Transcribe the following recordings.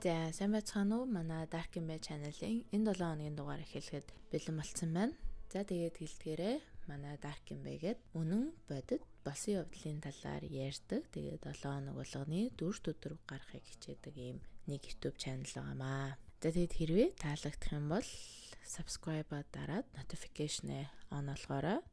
За сайн байцгаана уу? Манай Dark Embed channel-ийн энэ 7 хоногийн дугаар эхлэхэд бэлэн болцсон байна. За тэгээд хэлдгээрээ манай Dark Embed-гээд үнэн бодит болсон явдлын талаар ярьдаг. Тэгээд 7 хоног болгоны 4 өдөр гаргахыг хичээдэг ийм нэг YouTube channel байгаамаа. За тэгээд хэрвээ таалагдах юм бол subscribe дараад notification-ээ on болгоорой.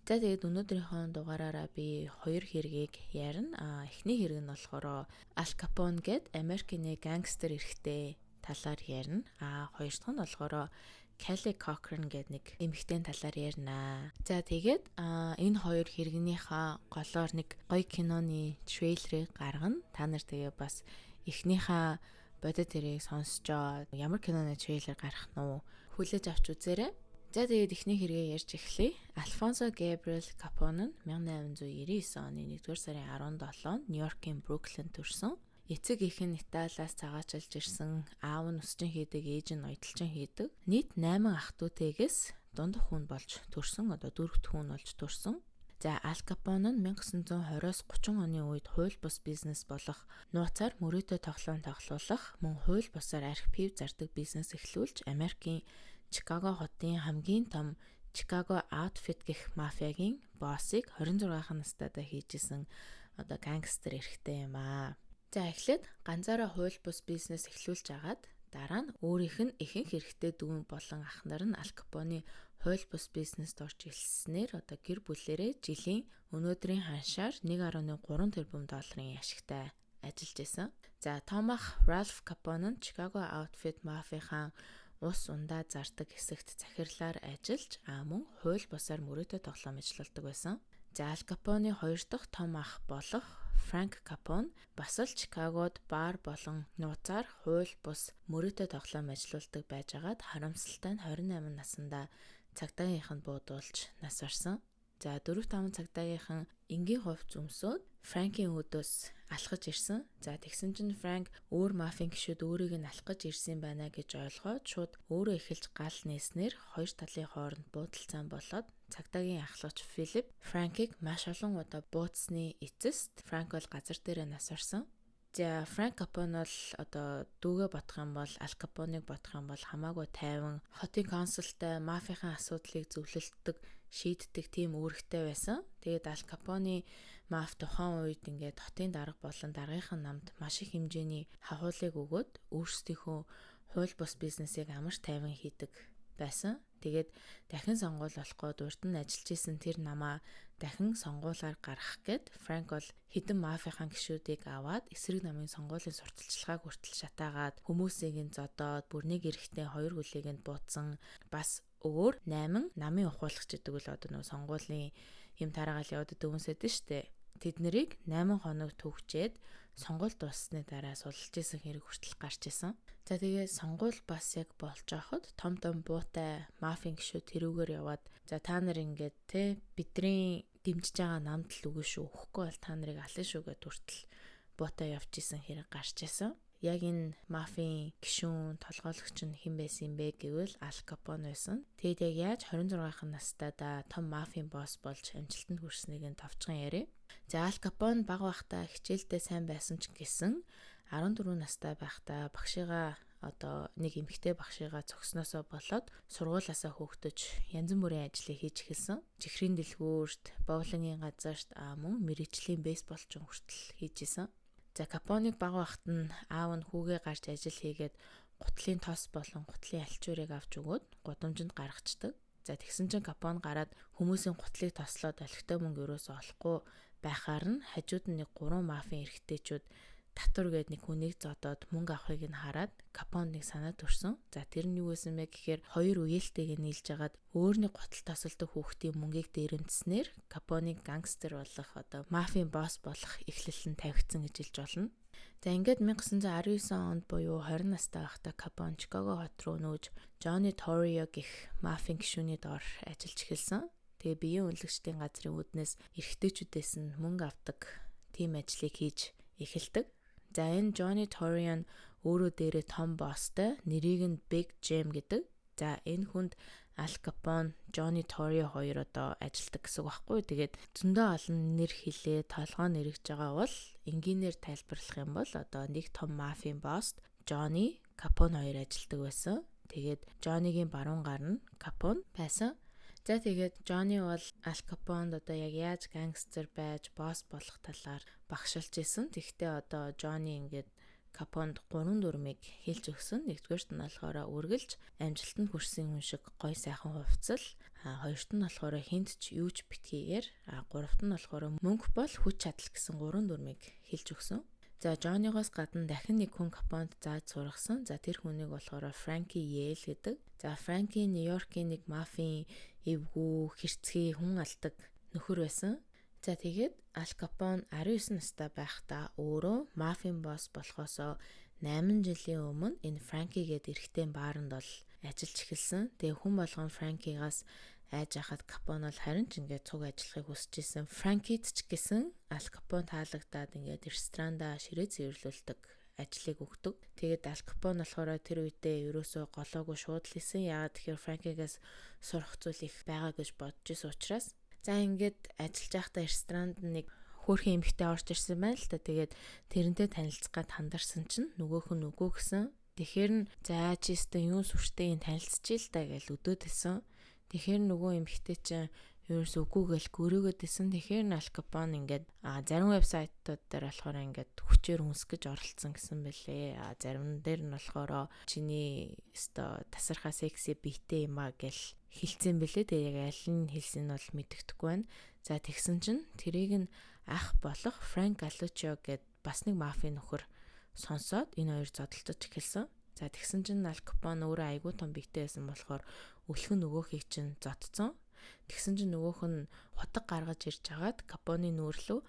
За тэгээд өнөөдрийнхөө дугаараараа би хоёр хэргийг ярина. Эхний хэрэг нь болохоор Al Capone гээд Америкийн гангстер эрэгтэй талаар ярина. Хоёр дахь нь болохоор Kelly Cochran гээд нэг эмэгтэйн талаар ярина. За тэгээд энэ хоёр хэрэгнийхээ голоор нэг гоё киноны трейлерыг гаргана. Та нар тэгээ бас эхнийхээ бодит тэрийг сонсчоо ямар киноны трейлер гарах нь уу хүлээж авч үзээрэй. За тэгээд эхний хэрэгээ ярьж эхлэе. Alfonso Gabriel Capone нь 1899 оны 1-р сарын 17-нд Нью-Йоркийн Бруклинд төрсөн. Эцэг эх нь Италиас цагаачилж ирсэн, аав нь өсчин хийдэг, ээж нь ноёдолчин хийдэг. Нийт 8 ах дүүтэйгээс дундах хүн болж төрсөн. Одоо дөрөвт хүн болж төрсөн. За Al Capone нь 1920-с 30 оны үед хууль бус бизнес болох нууцаар мөрөөдөө тоглоом тоглуулах, мөн хууль бусаар архив зардаг бизнес эхлүүлж Америкийн Чикаго хотын хамгийн том Чикаго Outfit гэх мафиагийн боссыг 26 настайдаа хийжсэн одоо гангстер эрэгтэй юм аа. За эхлээд ганцаараа хууль бус бизнес эхлүүлж агаад дараа нь өөрийнх нь ихэнх эрэгтэй дүүн болон ах нар нь Al Capone-ийн хууль бус бизнест орж ирснээр одоо гэр бүлээрээ жилийн өнөөдрийн ханшаар 1.3 тэрбум долларын ашигтай ажиллаж исэн. За том ах Ralph Capone нь Чикаго Outfit мафийн ус ундаа зардаг хэсэгт захирлаар ажиллаж мөн хууль бусаар мөрөөдөө тоглоом ажилладаг байсан. За Al Capone-ийн хоёр дахь том ах болох Frank Capone бас л Чикагод бар болон нууцаар хууль бус мөрөөдөө тоглоом ажилладаг байжгаад харамсалтай нь 28 наснда цагдаагийнханд буудуулж нас барсан. За 4-5 цагдаагийнхан энгийн хувцс өмсөөд Франкийн өдөөс алхаж ирсэн. За тэгсэн чинь Франк өөр мафийн гишүүд өөрийг нь алхаж ирсэн байна гэж ойлгоод шууд өөрөө эхэлж гал нээснээр хоёр талын хооронд буудалцаан болоод цагдаагийн ахлагч Филипп Франкийг маш олон удаа буудсны эцэст Франк бол газар дээрээ нас барсан. За Frank Capone бол одоо дүүгээ бодох юм бол Al Capone-ыг бодох юм бол хамаагүй тайван, хотын консултай мафийн асуудлыг зөвлөлддөг, шийддэг тийм үүрэгтэй байсан. Тэгээд Al Capone маф тухайн үед ингээд хотын дарга болон даргынхаа намд маш их хэмжээний хахуулыг өгөөд өөрсдийнхөө хууль бус бизнесийг амар тайван хийдэг байсан. Тэгээд дахин сонгуул болох гээд урд нь ажиллаж исэн тэр намаа дахин сонгуулаар гаргах гээд Франк бол хэдэн мафийн гишүүдийг аваад эсрэг намын сонгуулийн сурталчилгааг хүртэл шатаагаад хүмүүсийг нь зодоод бүрнийг эрэхтэн хоёр хүлээг нь буудсан бас өөр 8 намын ухуулагч гэдэг үл одоо нөө сонгуулийн юм тараагаал яваад дөвөнсөд нь штэ. Тэд нарыг 8 хоног төгчээд сонгуул дууссны дараа сулж исэн хэрэг хүртэл гарч исэн. За тэгээ сонгуул бас яг болж байхад том буутай мафийн гишүүд тэрүүгээр яваад за та нар ингээд те бидний дэмжиж байгаа намд л үгүй шүү, өгөхгүй бол та нарыг ална шүү гэдээ хүртэл буутай явж исэн хэрэг гарч исэн. Яг энэ мафийн гишүүн толгойлогч нь хэн байсан юм бэ гэвэл Al Capone байсан. Тэгэд яг яаж 26 настайдаа том мафийн босс болж амжилтанд хүрснийг нь товчхон яриа. За Al Capone бага байхдаа хичээлдээ сайн байсан ч гэсэн 14 настай байхдаа багшигаа одоо нэг эмэгтэй багшигаа цогсноосоо болоод сургуулаасаа хөөгдөж янз бүрийн ажлыг хийж эхэлсэн. Чихрийн дэлгүүрт, боулингийн газарт мөн мэргэжлийн бейсболчин хүртэл хийж исэн. За Capone-ыг бага байхад нь аав нь хүүгээ гарч ажил хийгээд гутлын тос болон гутлын альчуурыг авч өгөөд гудамжинд гаргацдаг. За тэгсэн чинь Capone гараад хүмүүсийн гутлыг тослоод олигтой мөнгө өрөөсөө олохгүй байхаар нь хажууд нь нэг 3 мафийн эрэгтэйчүүд татвар гээд нэг хүнийг зодоод мөнгө авахыг нь хараад Capone-ыг санаад төрсөн. За тэр нь юу байсан бэ гэхээр хоёр үеэлтэйг нийлж агаад өөрний гутал тасалдаг хүүхдийн мөнгийг дээрэмдснээр Capone-ыг гангстер болох одоо мафийн босс болох эхлэл нь тавигдсан гэж хэлж болно. За ингээд 1919 онд буюу 20 настай байхдаа Capone Чикаго хот руу нүүж Johnny Torrio гэх мафийн гишүүний доор ажиллаж эхэлсэн. Тэгээ биеийн үнэлэгчдийн газрын үүднээс эрэгтэйчүүдээс нь мөнгө авдаг тийм ажлыг хийж эхэлдэг. За энэ Johnny Torrio нь өөрөө дээрээ том босстой, нэрийг нь Big Jim гэдэг. За энэ хүнд Al Capone, Johnny Torrio хоёр одоо ажилладаг гэсэн үг байхгүй. Тэгээд зөндөө олон нэр хэлээ толгой нэргэж байгаа бол энгийнээр тайлбарлах юм бол одоо нэг том мафийн босс Johnny Capone хоёр ажилладаг байсан. Тэгээд Johnny-гийн баруун гар нь Capone байсан. За тэгээд Johnny бол Al Capone одоо яг яаж гангстер байж босс болох талаар багшилж исэн. Тэгвэл одоо Johnny ингээд Capone-д 3 дүрмийг хэлж өгсөн. Нэгдүгээрт нь болохоор үргэлж амжилтанд хүрсэн хүн шиг гой сайхан хувцал. Хоёрт нь болохоор хинт ч юу ч битгийгээр. Гуравт нь болохоор мөнгө бол хүч чадал гэсэн 3 дүрмийг хэлж өгсөн. За Johnny-гоос гадна дахин нэг хүн Capone-д зааж сургасан. За тэр хүнийг болохоор Frankie Yale гэдэг. За Frankie Нью-Йоркийн нэг мафийн эвгүй, хэрцгий, хүн алдаг нөхөр байсан. За тэгээд Al Capone 19 настай байхдаа өөрөө мафийн босс болохоосоо 8 жилийн өмнө энэ Frankie гэдэг эрэгтэй бааранд бол ажиллаж эхэлсэн. Тэгээ хүн болгон Frankie-гаас айж хахад Capone бол харин ч ингээд цуг ажиллахыг хүсэж исэн. Frankie-д ч гэсэн Al Capone таалагдаад ингээд ресторанда ширээ цэвэрлүүлдэг ажлыг өгдөг. Тэгээд Al Capone болохоор тэр үедээ ерөөсөө голоогүй шууд л исэн. Яагаад тэгэхээр Frankie-гаас сурах зүйл их байгаа гэж бодож исэн учраас. За ингээд ажиллаж байхдаа ресторанд нэг хөөрхөн эмэгтэй орж ирсэн байна л та. Тэгээд тэрнтэй танилцгаад хандарсан чинь нөгөөх нь үгүй гэсэн. Тэгэхээр нь за чи өстө юу сүртэй танилцчихъя л та гэж өдөөд исэн. Тэгэхээр нөгөө эмэгтэй чинь ерөөс үгүй гэл гөрөөгөөд исэн. Тэгэхээр Al Capone ингээд зарим вебсайтууд дээр болохоор ингээд хүчээр үнсгэж оролцсон гэсэн бэлээ. Зарим дээр нь болохоор чиний өстө тасархаа секси битээ юм а гэл хэлсэн бэлээ. Тэгээ яг аль нь хэлсэн нь бол мэддэхгүй байна. За тэгсэн чинь тэрийг нь ах болох Frank Galluccio гэд бас нэг мафийн нөхөр сонсоод энэ хоёр зодтолцож эхэлсэн. За тэгсэн чинь Al Capone өөрөө айгүй том битээ байсан болохоор өглөх нь нөгөөхийг чинь зодцсон. Тэгсэн чинь нөгөөх нь хутаг гаргаж ирж хагаад Capone-ийн нүүрлөө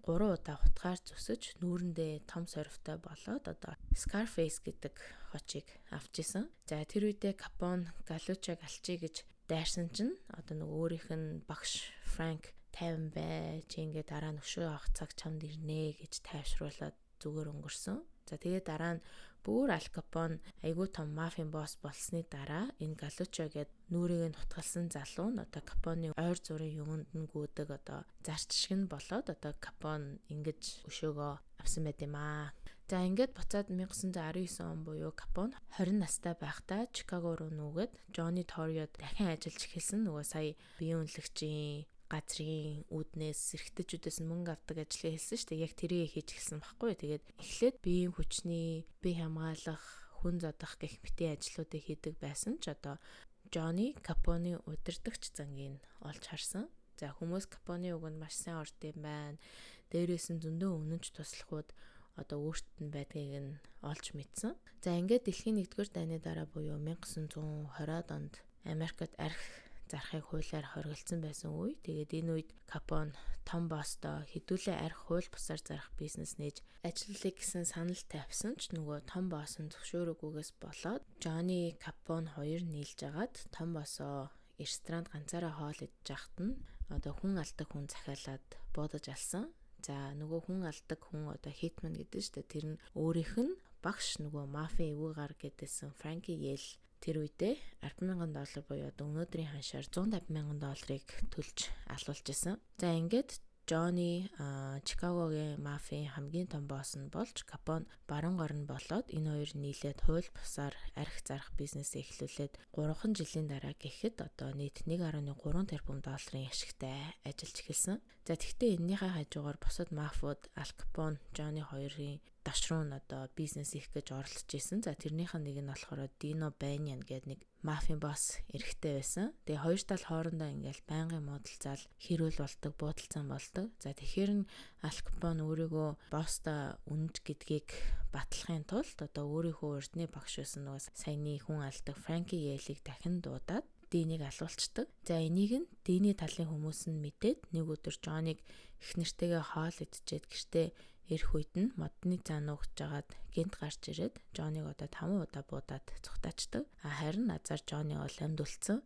3 удаа хутгаар зүсэж нүүрэндээ том сорвтой болоод одоо Scarface гэдэг хочийг авч исэн. За тэр үедээ Capone Galluccio алчий гэж дайрсан чинь одоо нөгөө өөрийнх нь багш Frank 50 бай. Чи ингээд дараа нь өшөө авах цаг чамд ирнэ гэж тайвшруулаад зүгээр өнгөрсөн. За тэгээд дараа нь бүр Al Capone айгүй том мафийн босс болсны дараа энэ Galluccio гээд нүрийг нь хутгалсан залуу нь одоо Capone-ийн ойр зургийн юунд нь гүдэг одоо зарч шиг нь болоод одоо Capone ингэж өшөөгөө авсан байт юм аа. За ингээд буцаад 1919 он буюу Capone 20 настай байхдаа Чикаго руу нүүгээд Johnny Torrio-д дахин ажиллаж эхэлсэн. Нөгөө сая биеийн үнэлэгчийн газрын үүднээс эрхтэйчүүдээс мөнгө авдаг ажлыг хэлсэн шүү дээ. Яг тэрийг хийж эхэлсэн байхгүй. Тэгээд эхлээд биеийн хүчний, бие хамгаалах, хүн зодох гэх мэтийн ажлуудыг хийдэг байсан ч одоо Johnny Capone-ийн удирдагч зангийг олж харсан. За хүмүүс Capone-ийн үг нь маш сайн орд юм байна. Дээрээс нь зөндөө үнэнч туслахууд одоо өөрт нь байдгийг нь олж мэдсэн. За ингээд дэлхийн 1-р дайны дараа буюу 1920-ад онд Америкт арх зарахыг хуулиар хориглосон байсан үе. Тэгээд энэ үед Capone том босстой хэдүүлээ арх хууль бусаар зарах бизнес нээж ажиллая гэсэн санал тавьсан ч нөгөө том босс нь зөвшөөрөхгүйгээс болоод Johnny Capone хоёр нийлж агаад том боссоо ресторанд ганцаараа хоол идэж байхад нь одоо хүн алдаг хүн захиалаад буудаж алсан. За нөгөө хүн алдаг хүн одоо Hitman гэдэг нь шүү дээ. Тэр нь өөрийнх нь багш нөгөө мафийн эвгүй гэдээсэн Frankie Yale тэр үедээ $10,000 буюу одоо өнөөдрийн ханшаар $150,000 төлж алуулж исэн. За ингээд Johnny Чикагогийн мафийн хамгийн том босс нь болж Capone баруун гар нь болоод энэ хоёр нийлээд хууль бусаар арх зарах бизнесээ эхлүүлээд 3 жилийн дараа гэхэд одоо нийт $1.3 тэрбум ашигтай ажиллаж эхэлсэн. За тэгвэл энэнийхээ хажуугаар бусад мафиуд Al Capone, Johnny хоёрын даш руу нь одоо бизнес хийх гэж оролцож исэн. За тэрнийх нь нэг нь болохоор Dino Banyan гэдэг нэг мафийн босс эрэгтэй байсан. Тэгээ хоёр тал хоорондоо ингээл байнгын муудалцаал хэрүүл болдог, буудалцаан болдог. За тэгэхээр нь Al Capone өөрийгөө босстой үнэнч гэдгийг батлахын тулд одоо өөрийнхөө урдны багш байсан нөгөө саяны хүн алдаг Frankie Yale-ийг дахин дуудаад Динийг алуулцдаг. За энийг нь Дины талын хүмүүс нь мэдээд нэг өдөр Johnny-г их нэртэйгээ хоол идчихэд гэртээ ирэх үед нь модны цаан угж жагаад гинт гарч ирээд Johnny-г одоо 5 удаа буудаад цухтаачдаг. Харин назар Johnny бол амьд үлдсэн.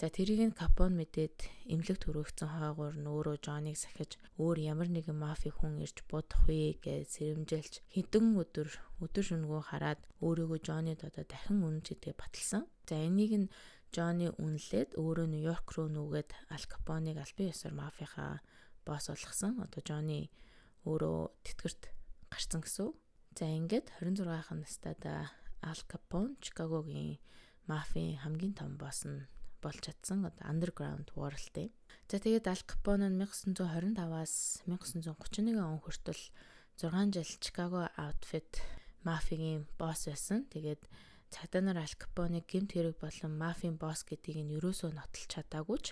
За тэрийг нь Капон мэдээд эмнэлэг төрөгцөн хойгоор нь өөрөө Жоныг сахиж өөр ямар нэгэн мафи хүн ирж будах вэ гэж сэрэмжэлж хэдэн өдөр шөнөгөө хараад өөрийгөө Жонид одоо дахин үнэнч гэдгээ баталсан. За энийг нь Жонни үнэлээд өөрөө Нью-Йорк руу нүгээд Ал Капоныг албан ёсоор мафийнхаа босс болгосон. Одоо Жонни өөрөө тэтгэрт гарсан гэсэн. За ингээд 26 настайдаа Ал Капон Чикагогийн мафийн хамгийн том босс нь болж чадсан. Одоо Underground World-ийн. За тэгээд Ал Капон нь 1925-аас 1931 он хүртэл 6 жил Чикаго Outfit мафигийн босс байсан. Тэгээд цагдаа нар Ал Капоныг гэмт хэрэг болон мафийн босс гэдгийг нь ерөөсөө нотолж чадаагүй ч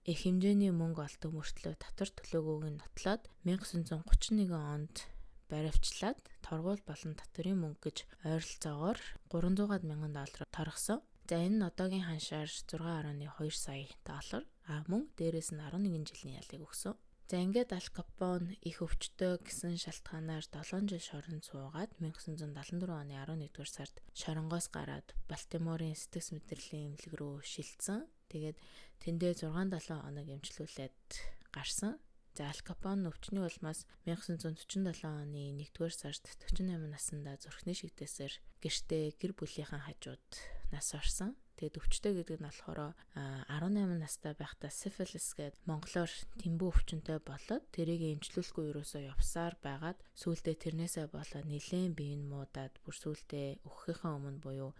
их хэмжээний мөнгө олдог мөртлөө татвар төлөөгөөг нь нотлоод 1931 онд баривчлаад торгуул болон татварын мөнгө гэж ойролцоогоор $300,000 торгосон. За энэ нь одоогийн ханшаар 6.2 сая доллар. Мөн дээрээс нь 11 жилийн ялыг өгсөн. За ингээд Ал Капон их өвчтөй гэсэн шалтгаанаар 7 жил шоронд суугаад 1974 оны 11-р сард шоронгоос гараад Балтиморын сэтгэс мэдрэлийн эмнэлэг рүү шилжсэн. Тэгээд тэндээ 6-7 хоног эмчлүүлээд гарсан. За Ал Капон өвчний улмаас 1947 оны 1-р сард 48 наснда зүрхний шигдээсээр гэртээ гэр бүлийнхэн хажууд нас орсон. Тэгээд өвчтөй гэдэг нь болохоор 18 настай байхдаа сифилис гээд монголоор тэмбүү өвчнөд болоод тэрийг эмчлүүлэхгүй юусоо явсаар байгаад сүүлдээ тэрнээсээ болоод нэлээд бие нь муудаад бүр сүүлдээ өгөхийнхаа өмнө буюу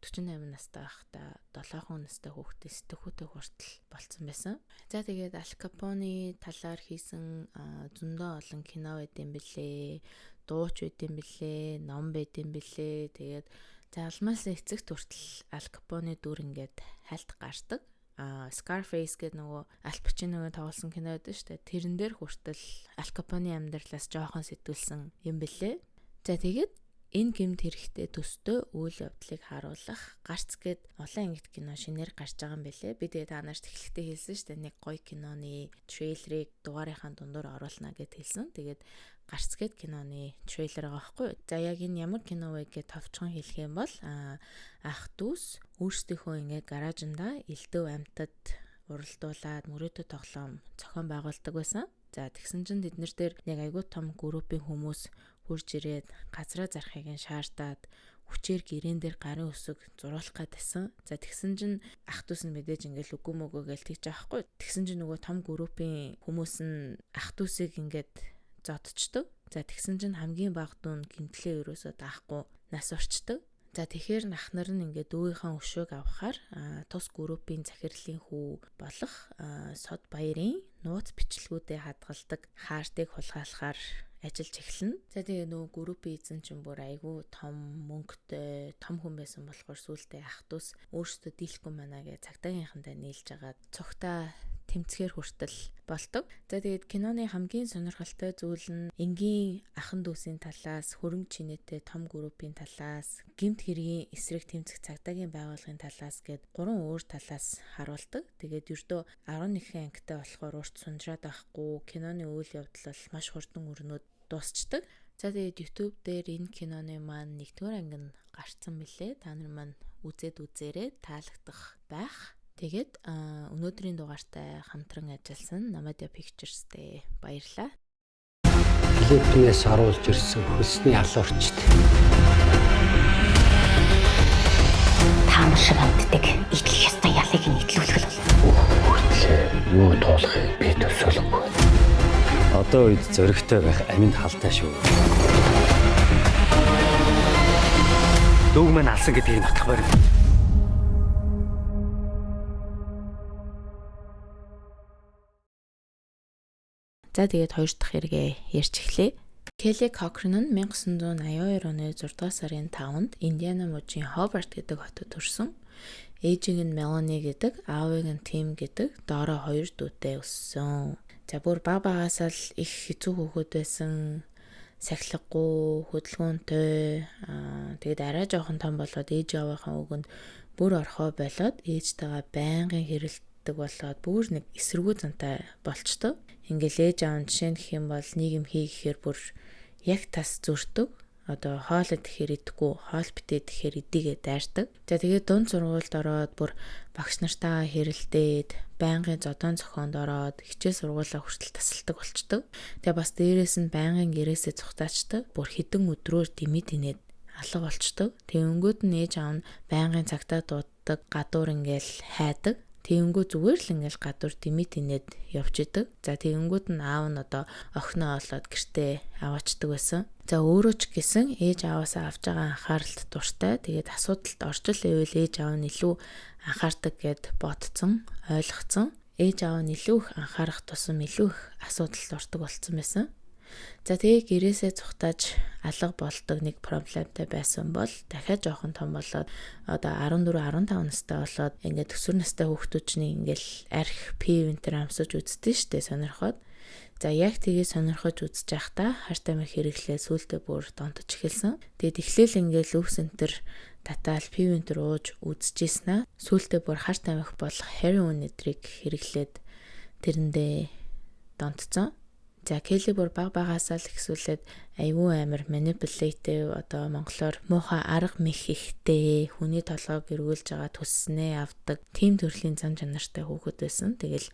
48 настай байхдаа 7 настай хүүхдээ сэтгхүүтэй хүртэл болцсон байсан. За тэгээд Ал Капоны талаар хийсэн зөндөө олон кино байд юм бэлээ, дууч байд юм бэлээ, ном байд юм бэлээ. Тэгээд за алмаас эцэгт хүртэл Ал Капоны дүр ингээд хальт гардаг. Scarface гэдэг нөгөө Ал Пачиногийн тоглосон кино байдаг шүү дээ. Тэрэн дээр хүртэл Ал Капоны амьдралаас жоохон сэтгүүлсэн юм бэлээ. За тэгээд энэ гэмт хэрэгтэй төстэй үйл явдлыг харуулах гарц гээд олон ангит кино шинээр гарч байгаа юм бэлээ. Би тэгээ та нарт эхлэхдээ хэлсэн шүү дээ. Нэг гоё киноны трейлерыг дугаарынхаа дундуур оруулна гэд хэлсэн. Тэгээд гарц гээд киноны трейлер байгаа байхгүй юу? За яг энэ ямар кино вэ гэж товчхон хэлэх юм бол ах дүүс өөрсдийнхөө ингээ гаражинда элдв амьтад уралдуулаад мөрөөдө тоглоом зохион байгуулдаг байсан. За тэгсэн чинь тэднэр дээр нэг айгүй том группийн хүмүүс хурж ирээд газраа зарахыг нь шаардаад хүчээр гэрээн дээр гарын үсэг зуруулах гэдсэн. За тэгсэн чинь ах дүүс нь мэдээж ингээл үгүй мөгөө гээл тэгж аахгүй. Тэгсэн чинь нөгөө том группийн хүмүүс нь ах дүүсийг ингээд зодчдөг. За тэгсэн чинь хамгийн баг дүүн гимтлээ өрөөсөө даахгүй нас орчдөг. За тэгэхээр нахнар нь ингээд дүүгийнхаа өшөөг авахаар тус группийн захирлын хүү болох Сод Баярын нууц бичлэгүүдэд хадгалдаг хаартыг хулгайлахаар ажиллаж эхэлнэ. За тэгээ нөгөө группийн эзэн чинь бүр айгүй том мөнгөтэй том хүн байсан болохоор сүүлдээ ах дүүс өөрсдөө дийлэхгүй мана гэж цагдаагийнхандаа нийлж агаад цогтаа тэмцэхээр хүртэл болдог. За тэгээд киноны хамгийн сонирхолтой зүйл нь энгийн ахан дүүсийн талаас, хөрөнгө чинээтэй том группийн талаас, гэмт хэргийн эсрэг тэмцэх цагдаагийн байгууллагын талаас гээд 3 өөр талаас харуулдаг. Тэгээд ердөө 11 ангитай болохоор урт сунжраад байхгүй. Киноны үйл явдал бол маш хурдан өрнөд дуусчдаг. За тэгээд YouTube дээр энэ киноны маань 1-р анги нь гарцсан мөлий. Та нар маань үзээрэй, таалагдах байх. Тэгээд өнөөдрийн дугаартай хамтран ажилласан Namadia Pictures-тэй баярлалаа. Филиппинээс оруулж ирсэн хөлсний алуурчд. Таам шиг амтдаг идэл ястай ялыг нь идлүүлэх бол. Хүртлээ юу туулахыг би төсөөлөхгүй. Одоо үед зөрөгтэй байх аминд халтай шүү. Дүүг мань алсан гэдгийг нотох барив. За тэгээд хоёр дахь хэрэгээ ярьж эхлэе. Келли Кокрен нь 1982 оны 6 дугаар сарын 5-нд Индиана мужийн Хобарт гэдэг хотод төрсөн. Ээжийг нь Мелани гэдэг, аавыг нь Тим гэдэг, доороо 2 дүүтэй өссөн. За бүр багаас л их хэцүү хүүхэд байсан. Сахилгагүй, хөдөлгөөнтэй. Тэгээд арай жоохон том болоод ээж аавынхаа үгэнд бүр орхоо болоод ээжтэйгээ байнгын хэрэлддэг болоод бүр нэг эсэргүү зантай болчтой. Ингээл ээж аав нь жишээ нь гэх юм бол нийгэм хий гэхээр бүр яг тас зүртэг. одоо хоол идэхээр идэхгүй, хоол битээ идэхээр идийгээ дайрдаг. За тэгээд дунд сургуульд ороод бүр багш нартайгаа хэрэлдээд, байнгын зодон зохионд ороод хичээл сургуулаа хүртэл тасалдаг болчдөг. Тэгээ бас дээрээс нь байнгын гэрээсээ цухтаачдаг. Бүр хэдэн өдрөөр димий тинээд алга болчдөг. Тэгэнгүүт нь ээж аав нь байнгын цагтаа дууддаг, гадуур ингээл хайдаг. Тэгэнгүү зүгээр л ингээл гадуур димий тинээд явж идэг. За тэгэнгүүт нь аав нь одоо охиноо олоод гэртээ аваачдаг байсан. За өөрөө ч гэсэн ээж ааваасаа авж байгаа анхааралд дуртай. Тэгээд асуудалд орж ивэл ээж аав нь илүү анхаардаг гэд бодцсон, ойлгоцсон. Ээж аав нь илүү их анхаарах тусам илүү их асуудалд ордог болсон байсан. За тэгээ гэрээсээ цухтааж алга болдог нэг проблемтай байсан бол дахиад жоохон том болоод одоо 14 15 настай болоод ингээд төсвөр настай хүүхдүүчний ингээл арх пив энтер амсаж үздэг штэ сонирхоод. За яг тэгээ сонирхож үзэж байхдаа хартай мэх хэрэглээ сүултээ бүр донтож эхэлсэн. Тэгээд эхлээл ингээл өвс энтер татаал пив энтер ууж үзчихсэн аа. Сүултээ бүр хартай мэх бол heroin эдрийг хэрэглээд тэрэндээ донтцсон. За Келли бүр багасаа л ихсүүлээд айгүй амар manipulative одоо монголоор муухай арга мэх ихтэй хүний толгойг эргүүлж байгаа төсснээ авдаг тийм төрлийн зам чанартай хүүхэд байсан. Тэгэл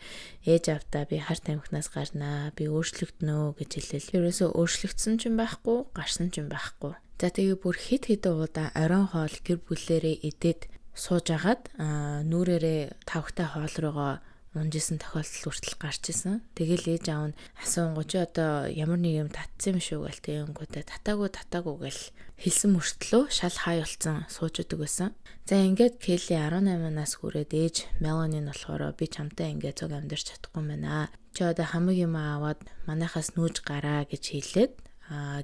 ээж автаа би хар тамхинаас гарнаа, би өөрчлөгднө гэж хэлээл. Ерөөсөө өөрчлөгдсөн ч юм байхгүй, гарсан ч юм байхгүй. За тэгээ бүр хит удаа оройн хоол гэр бүлээрээ идээд сууж агаад нүрээрээ тавхтай хоол руугаа унжсэн тохиолдол хүртэл гарч исэн. Тэгэл ээж аав нь асуунгуу чи одоо ямар нэг юм татсан юм шүү гээл тэгэнгүүтээ татаагүй гэл хэлсэн мөртлөө шал хай болцсон сууж идэг байсан. За ингээд Келли 18 нас хүрээд ээж Мелани нь болохоор би чамтай ингээд цог амьдарч чадахгүй байна. Чи одоо хамаг юм аваад манайхаас нүүж гараа гэж хэлээд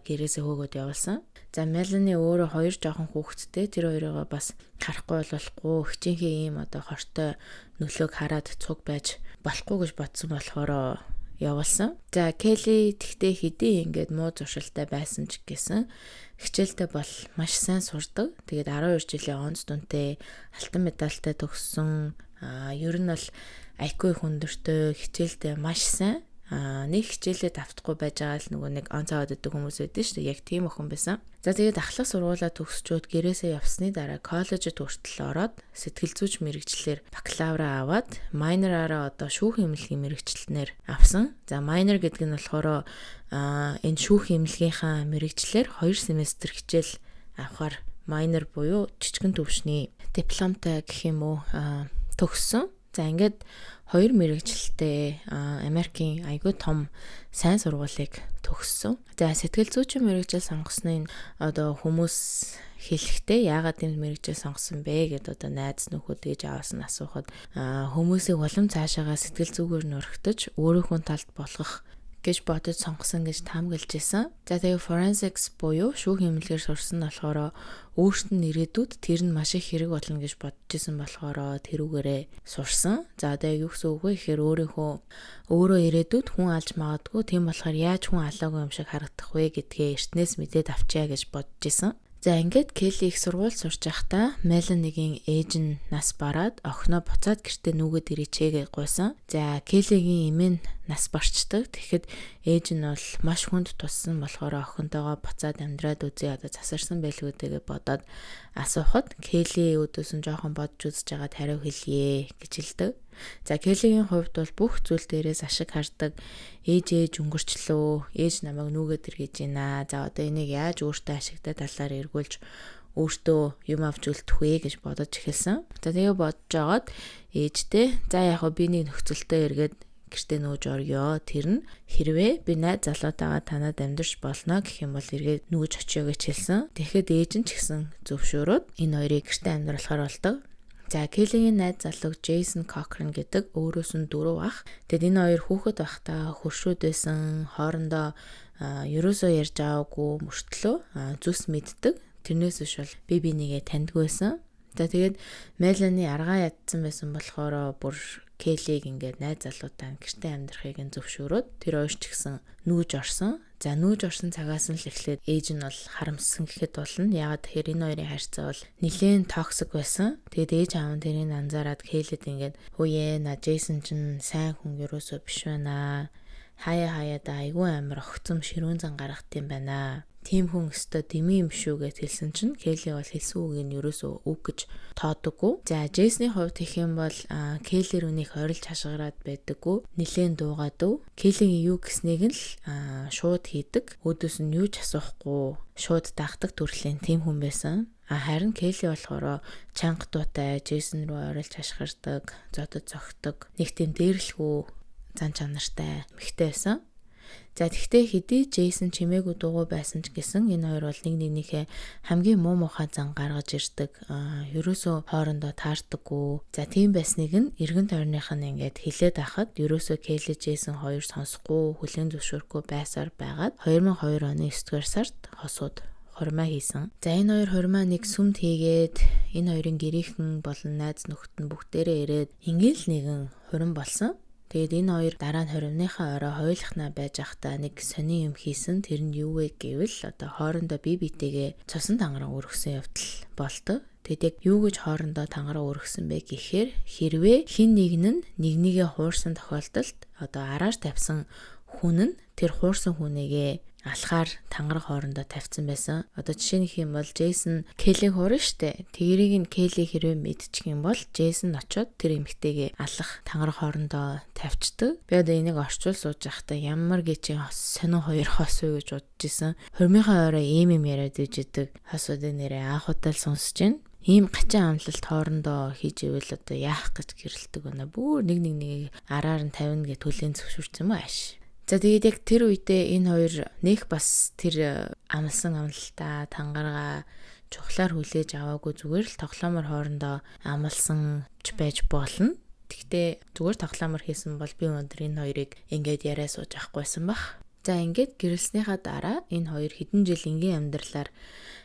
гэрээсээ хөөгөөд явуулсан. За Мелани өөрөө хоёр жоохон хүүхэдтэй тэр хоёроо бас харахгүй болохгүй хичээнхээ ийм одоо хортой нөлөөг хараад цуг байж болохгүй гэж бодсон болохоор явуулсан. За Келли тэгтээ хэдий ингээд муу зуршилтай байсан ч гэсэн хичээлдээ бол маш сайн сурдаг. Тэгээд 12 жилийн онц дүнтэй алтан медальтай төгссөн. Ер нь бол IQ хүндэртэй хичээлдээ маш сайн. Нэг хичээлээ давтахгүй байж байгаа л нөгөө нэг онцоод өгдөг хүмүүс байдэн шүү дээ. Яг тийм охин байсан. За тэгээд ахлах сургуулаа төгсчөөд гэрээсээ явсны дараа коллежид хүртэл ороод сэтгэл зүйч мэрэгчлэр бакалавра аваад майнераараа одоо шүүх эмнэлгийн мэрэгчлэнээр авсан. За майнер гэдэг нь болохоор энэ шүүх эмнэлгийнхаа мэрэгчлэр 2 семестр хичээл авахар майнер буюу жижигэн төвшний дипломтой гэх юм уу төгссөн. За ингээд 2 мэрэгчлэлтэй Америкийн айгүй том сайн сургуулийг төгссөн. За сэтгэл зүйчин мэрэгжил сонгосныг одоо хүмүүс хэлэхдээ яагаад энэ мэрэгжил сонгосон бэ гэдээ одоо найз нөхөд гэж аавс нь асуухад хүмүүсийг улам цаашаага сэтгэл зүгээр нөрөгтөж өөрийнхөө талд болгох гэж бодож сонгосон гэж таамаглаж исэн. За тэгээ forensics буюу шүүх эмнэлгээр сурсан болохоор өөрт нь ирээдүйд тэр нь маш их хэрэг болно гэж бодож исэн болохоор тэрүүгээрээ сурсан. За тэгээ юу гэсэн үг вэ гэхээр өөрөө ирээдүйд хүн алж магадгүй тийм болохоор яаж хүн алаагүй юм шиг харагдах вэ гэдгээ эртнээс мэдээд авчаа гэж бодож исэн. За ингээд Келли их сургууль сурч байхдаа Меланигийн ээж нь нас бараад охиноо буцаад гэртээ нүгэд ирээчээ гуйсан. За Келлигийн эмээ нь нас барчдаг. Тэгэхэд ээж нь бол маш хүнд туссан болохоор охинтойгоо буцаад амьдраад үзье одоо засарсан байлгүй тэгээ бодоод асуухад Келли өдөөс нь жоохон бодж үзэж байгаад хариу хэлье гэж хэлдэг. За Келлигийн хувьд бол бүх зүйл дээрээс ашиг хардаг. Ээж өнгөрчлөө. Ээж намайг нүгэд иргэж байна. За одоо энийг яаж өөртөө ашигтай талаар эргүүлж өөртөө юм авч үлдэх вэ гэж бодож эхэлсэн. За тэгээ бодож агаад ээжтэй за яг би нэг нөхцөлтөө эргээд гэртээ нүүж орё. Тэр нь хэрвээ би найз залуутайгаа танад амьдарч болно гэх юм бол эргээд нүүж очиё гэж хэлсэн. Тэгэхэд ээж нь ч гэсэн зөвшөөрөөд энэ хоёрыг гэртээ амьдралахаар болдог. За Келлигийн найз залуу Джейсон Кокрен гэдэг өөрөөс нь 4 ах. Тэгэд энэ хоёр хүүхэд байхдаа хуршууд байсан. Хоорондоо ерөөсөө ярьж аваагүй мөртлөө зүс мэддэг. Тэрнээс биш бол би бинийгээ таньдгүй байсан. За тэгээд Мелани аргаа ядсан байсан болохоор бүр Келлиг ингээд найз залуутай гэртээ амьдрахыг нь зөвшөөрөөд тэр хоёр ч гэсэн нүүж орсон. За нүүж орсон цагаас нь л эхлээд ээж нь бол харамссан гэхэд болно. Яагаад тэгэхээр энэ хоёрын харьцаа бол нэлээд токсик байсан. Тэгээд ээж аав нь тэрийг анзаараад Келлид ингээд хөөе на Джейсон чинь сайн хүн ерөөсөө биш байна. Хаяада айгүй амар огцом ширүүн зан гаргах юм байна. тийм хүн өстой дэмий юм шүү гэж хэлсэн чинь Келли бол хэлсэн үг нь ерөөсөө үг гэж тоодоггүй. За Джейсний хувьд гэх юм бол Келлир үнийг орилж хашгираад байдаггүй. Нилээн дуугаад Келлигийн юу гэснийг л шууд хийдэг. Өөдөөс нь юу ч асуухгүй шууд дагдаг төрлийн тийм хүн байсан. Харин Келли болохоор чанга дуутай Джейсон руу орилж хашгирдаг, зодод зогтдог. Нэг тийм дээрлэхүү зан чанартай эмэгтэй байсан. За тэгтээ хэдий Джейсон чимээгүй дуугүй байсан ч гэсэн энэ хоёр бол нэг нэгнийхээ хамгийн муу мухай зан гаргаж ирдэг. Ерөөсөө хоорондоо таардаггүй. За тийм байсныг нь эргэн тойрных нь ингээд хилээд ахад ерөөсөө Келли Джейсон хоёр сонсохгүй, хүлээн зөвшөөрөхгүй байсаар байгаад 2002 оны 9 дугаар сард хосууд хурмаа хийсэн. За энэ хоёр хурмаа нэг сүмд хийгээд энэ хоёрын гэрийнхэн болон найз нөхөд нь бүгдээрээ ирээд ингээл нэгэн хурим болсон. Тэгээд энэ хоёр дараа нь хоримныхаа орой хойлохнаа байж ахта нэг сони юм хийсэн. Тэр нь юу вэ гэвэл одоо хоорондоо бие биетэйгээ цусан тангараг өргөсөн явдал болдог. Тэгээд яг юу гэж хоорондоо тангараг өргөсөн бэ гэхээр хэрвээ хин нэг нь нэгнийгээ хуурсан тохиолдолд одоо араар тавьсан хүн нь тэр хуурсан хүнийгээ алхаар тангараг хоорондоо тавьсан байсан. Одоо жишээ нь хэм бол Джейсон Келлиг хуурна штэ. Тэрийг нь Келли хэрвээ мэдчих юм бол Джейсон очоод тэр эмэгтэйгээ алах тангараг хоорондоо тавьчдаг. Би одоо энийг орчуул сууж байхдаа ямар гэчийн сонин хоёр хос уу гэж бодож исэн. Хормынхаа орой ийм юм яриад ижидэг. Хосуудын нэрээ анхудаа л сонсож байна. Ийм гачаан амлалт хоорондоо хийж ивэл одоо яах гэж гэрэлдэг байна. Бүр нэг араар нь тавина гэж төлөөн зөвшөөрсөн юм ааш. За тэгээд яг тэр үедээ энэ хоёр нэг бас тэр амлсан амлалтаа тангараа чухлаар хүлээж аваагүй зүгээр л тоглоомор хоорондоо амлсан ч байж болно. Тэгтээ зүгээр тоглоомор хийсэн бол би өнөөдөр энэ хоёрыг ингээд яриа сууж авахгүйсэн баг. За ингээд гэрэлснийхаа дараа энэ хоёр хэдэн жил энгийн амьдралаар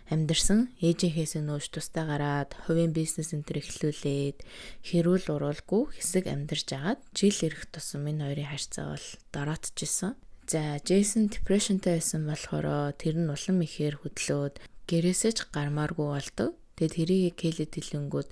амьдарсан. Ээжийнхээс нөөж тустай гараад хувийн бизнес энтер эхлүүлээд хэрүүл уруулгүй хэсэг амьдарч агаад жил ирэх тусам энэ хоёрын харьцаа бол дороотчихсон. За Джейсон депрешнтэй байсан болохоор тэр нь улам ихээр хөдлөөд гэрээсээ ч гармааргүй болдог. Тэгээд тэрийг Келлид хэлэнгүүд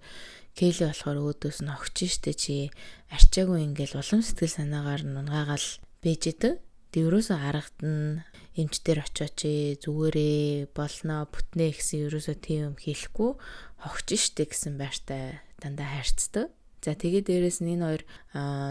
Келли болохоор өөдөөс нь огч штэ чи арчаагүй ингээл улам сэтгэл санаагаар нунгаагаал бэж идэг. Ерөөсөө аргад нь эмч дээр очооч зүгээрээ болно бүтнэ гэсэн ерөөсөө тийм юм хийхгүй хогч штэ гэсэн байртай дандаа хайрцдаг. За тэгээд дээрэс нь энэ хоёр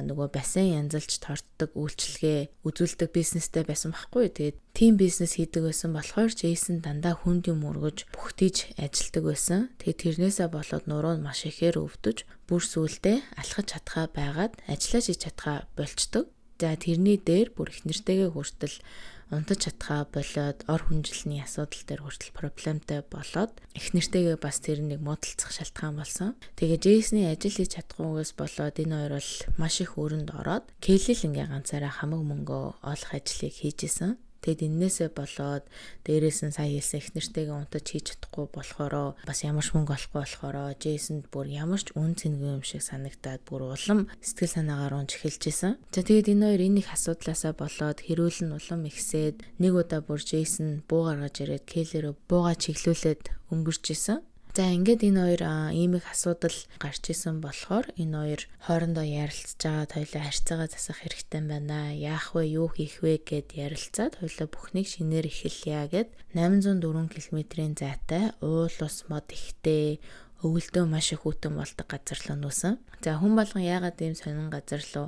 нөгөө бассейн янзалж тортдог үйлчлэгээ үзүүлдэг бизнестэй байсан байхгүй. Тэгээд тийм бизнес хийдэг байсан болохоор Джейсон дандаа хүнд юм өргөж бүхтийж ажилдаг байсан. Тэгээд тэрнээсээ болоод нуруу нь маш ихээр өвдөж бүр сүулдэ алхаж чадхаа байгаад ажиллаж хийж чадхаа болчдөг. За тэрний дээр бүр их нэртэйгээ хүртэл унтаж чадхаа болоод ор хүнжилний асуудал дээр хүртэл проблемтай болоод их нэртэйгээ бас тэр нэг муудалцах шалтгаан болсон. Тэгээ Джейсний ажил хийж чадахгүйгээс болоод энэ хоёр бол маш их өрөнд ороод Келли л ингээ ганцаараа хамаг мөнгөө олох ажлыг хийжсэн. Тэгэд эннээсээ болоод дээрээс нь сая хэлсэн их нэртэйгээ унтаж хийж чадахгүй болохоро бас ямар ч мөнгө олохгүй болохоро Джейсонд бүр ямар ч үн цэнгүй юм шиг санагдаад бүр улам сэтгэл санаагаар унж эхэлжсэн. За тэгээд энэ хоёр энэ их асуудлаасаа болоод хэрүүл нь улам ихсээд нэг удаа бүр Джейсон буу гаргаж ирээд Келли рүү буугаа чиглүүлээд өнгөрчихсэн. За ингээд энэ хоёр ийм их асуудал гарч исэн болохоор энэ хоёр хоорондоо ярилцчаад хоёулаа харьцаагаа засах хэрэгтэй байна. Яах вэ, юу хийх вэ гэд ярилцаад хоёулаа бүхнийг шинээр эхэлье гэд 804 км-ийн зайтай уул ус мод ихтэй өвөлдөө маш их хүтэн болдог газар руу нүүсэн. За хүн болгон яагаад ийм сонин газар руу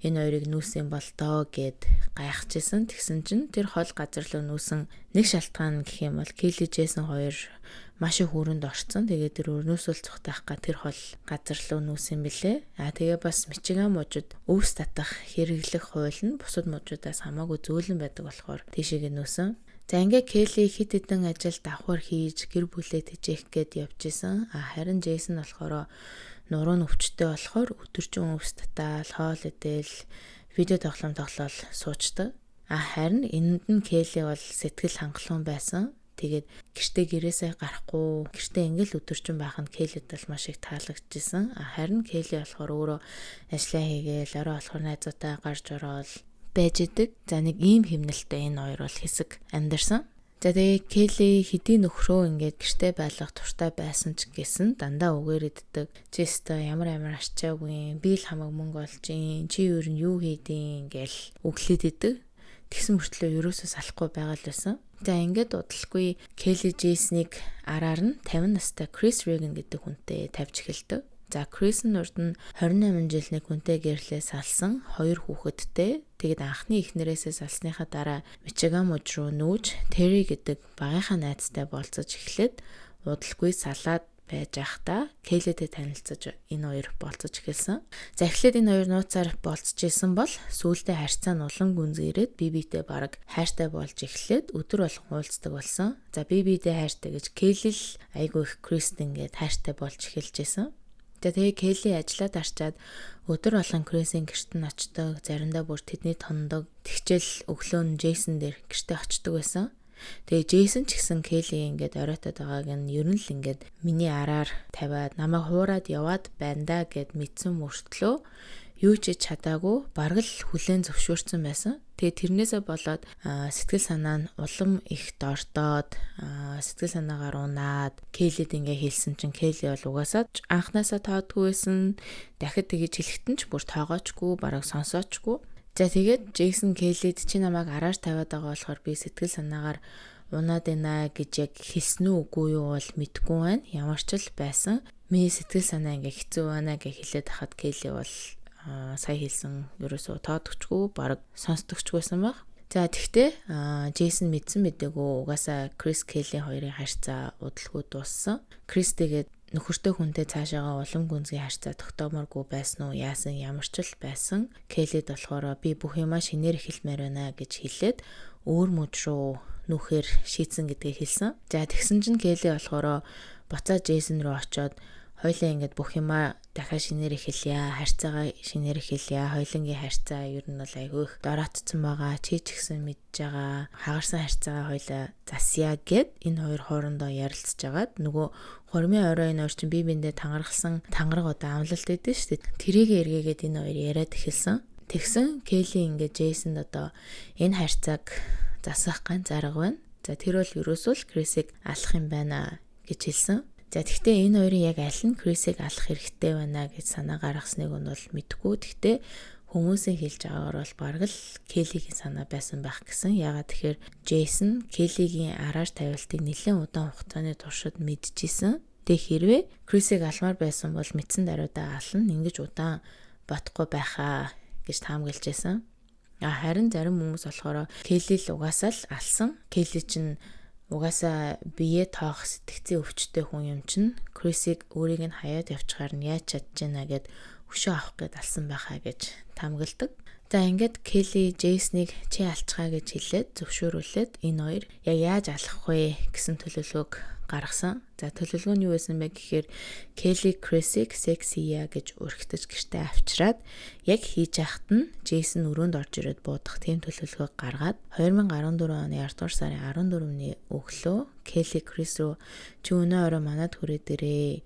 энэ хоёрыг нүүсэн бол тоо гэд гайхажсэн. Тэгсэн чинь тэр хол газар руу нүүсэн нэг шалтгаан гэх юм бол Келли Джейсон хоёр маш их өрөнд орцсон. Тэгээд тэр өрнөөсөл цухтаах га тэр хол газар руу нүүсэн бэлээ. Тэгээ бас Мичиган мужид өвс татах хэрэглэх хууль нь бусад мужуудаас хамаагүй зөөлөн байдаг болохоор тийшээ нүүсэн. За ингээ Келли хит хитэн ажил давхар хийж гэр бүлээ тэжээх гээд явж исэн. Харин Джейсон болохоор нуруу өвчтөй болохоор өдөржин өвс татаал, хоол идэл, видео тоглоол суучдаг. Харин энэнд нь Келли бол сэтгэл хангалуун байсан. Тэгээд гэртээ гэрээсээ гарахгүй, гэртээ ингээл өдөржин байх нь Келлид бол маш их таалагдчихсан. Харин Келли болохоор өөрөө ажиллаа хийгээл, орой болохоор найзуудаа гарч ороод байж идэг. За нэг ийм хэмнэлтэй энэ хоёр бол хэсэг амьдарсан. За тэгээ Келли хэдий нөхрөө ингээд гэртээ байлгах туртай байсан ч гэсэн дандаа үгээр иддэг. Чи өстө ямар арчаагүй, би л хамаг мөнгө олж ийн, чи юу юу хийдин ингээл өглөөд идэг. Тэгсэн мөртлөө ерөөсөө салахгүй байгаа л байсан. За ингээд удалгүй Келли Джейснийг араар нь 50 настай Крис Реган гэдэг хүнтэй тавьж эхэлдэг. За Крис нь урд нь 28 жилийн хүнтэй гэрлээ салсан 2 хүүхэдтэй. Тэгэд анхны эхнэрээсээ салсныхаа дараа Мичиган мужид руу нүүж Терри гэдэг багийнхаа найзтай болцож эхлээд удалгүй салаад байж байхдаа Келлитэй танилцаж энэ хоёр болцож эхэлсэн. За эхлээд энэ хоёр нууцаар болцож исэн бол сүүлдээ харьцаа нь улам гүнзгийрээд бибитэй бараг хайртай болж эхлээд өдөр болгон уулздаг болсон. За бибитэй хайртай гэж Келли л айгүй их Крист ингээд хайртай болж эхэлж исэн. За тэгээ Келли ажиллаад арчаад өдөр болгон Крисийн гэрт нь очдог, заримдаа бүр тэдний тондог. Тэгчэл өглөө нь Джейсон дээр гэртээ очдог байсан. Тэгээ Джейсон ч гэсэн Келли ингээд оройтод байгааг нь ер нь л ингээд миний араар тавиад намайг хуураад яваад байна да гэд мэдсэн мөртлөө юу ч чадаагүй бараг л хүлээн зөвшөөрсөн байсан. Тэгээ тэрнээсээ болоод сэтгэл санаа нь улам их дортоод сэтгэл санаагаар унаад Келлид ингээ хэлсэн чинь Келли бол угаасаа анханасаа тоодгүй байсан. Дахид тэгэж хэлэхтэн ч бүр тоогоочгүй бараг сонсоочгүй. За тэгээд Джейсон Келлид чи намайг араар тавиад байгаа болохоор би сэтгэл санаагаар унаад байна гэж яг хэлсэн үү үгүй юу бол мэдгүй байна. Ямар ч л байсан. Миний сэтгэл санаа ингээ хэцүү байна гэж хэлээд хахад Келли бол сая хэлсэн ерөөсөө тоодогчгүй бараг сонсдогчгүй байсан баг. За тэгтээ Джейсон мэдсэн мэдээгүй угаасаа Крис Келли хоёрын харьцаа удалгүй дууссан. Крис тэгээд нөхөртэй хүнтэй цаашаага улам гүнзгий харьцаа тогтооморгүй байсан уу яасан ямар ч л байсан. Келлид болохоор би бүх юмаа шинээр эхэлмээр байна гэж хэлээд өөр мужид руу нүүхээр шийдсэн гэдгийг хэлсэн. За тэгсэн чинь Келли болохоор буцаад Джейсон руу очиод хоёлаа ингээд бүх юмаа дахиад шинээр эхэлье, харьцаагаа шинээр эхэлье, хоёлынгийн харьцаа ер нь бол айгүй их дороотцсон байгаа, чи ч гэсэн мэдж байгаа, хагарсан харьцаагаа хоёлаа засъя гэд энэ хоёр хоорондоо ярилцж агаад нөгөө хормын орой энэ хоёр чинь бие биендээ тангаргалсан тангараг одоо амлалт өгдөө шүү дээ. Тэрийг эргээгээд энэ хоёр яриад эхэлсэн. Тэгсэн Келли ингээд Джейсонд одоо энэ харьцааг засах ганц арга байна. За тэр бол ерөөсөө л Крисийг алах юм байна гэж хэлсэн. За тэгтээ энэ хоёрын яг аль нь Крисийг алах хэрэгтэй байна гэж санаа гаргасныг нь бол мэдгүй. Тэгтээ хүмүүсийн хэлж байгаагаар бол бараг л Келлигийн санаа байсан байх гэсэн. Ягаад тэгэхээр Джейсон Келлигийн араар тавилтыг нэлээд удаан хугацааны туршид мэдчихсэн. Тэг хэрвээ Крисийг алмаар байсан бол мэдсэн даруйдаа ална. Ингэж удаан бодохгүй байхаа гэж таамаглаж байсан. Харин зарим хүмүүс болохоор Келли л угаасаа л алсан. Келли чинь угаасаа бие тоох сэтгцийн өвчтэй хүн юм чинь Крисийг өөрийг нь хаяад явчихаар нь яаж чадчихна гэд өшөө авах гээд алсан байхаа гэж таамагладаг. За ингээд Келли Джейсныг чи алцгаа гэж хэлээд зөвшөөрүүлээд энэ хоёр яг яаж алах вэ гэсэн төлөвлөгөөг гаргасан. За төлөвлөгөө нь юу байсан бэ гэхээр Келли Крисийг сексия гэж өргөтөж гэртээ авчираад яг хийж яхад нь Джейсон өрөөнд орж ирээд буудах тийм төлөвлөгөөг гаргаад 2014 оны 10 дугаар сарын 14-ний өглөө Келли Крис рүү чи өнөө орой манад хүрээд ирээ.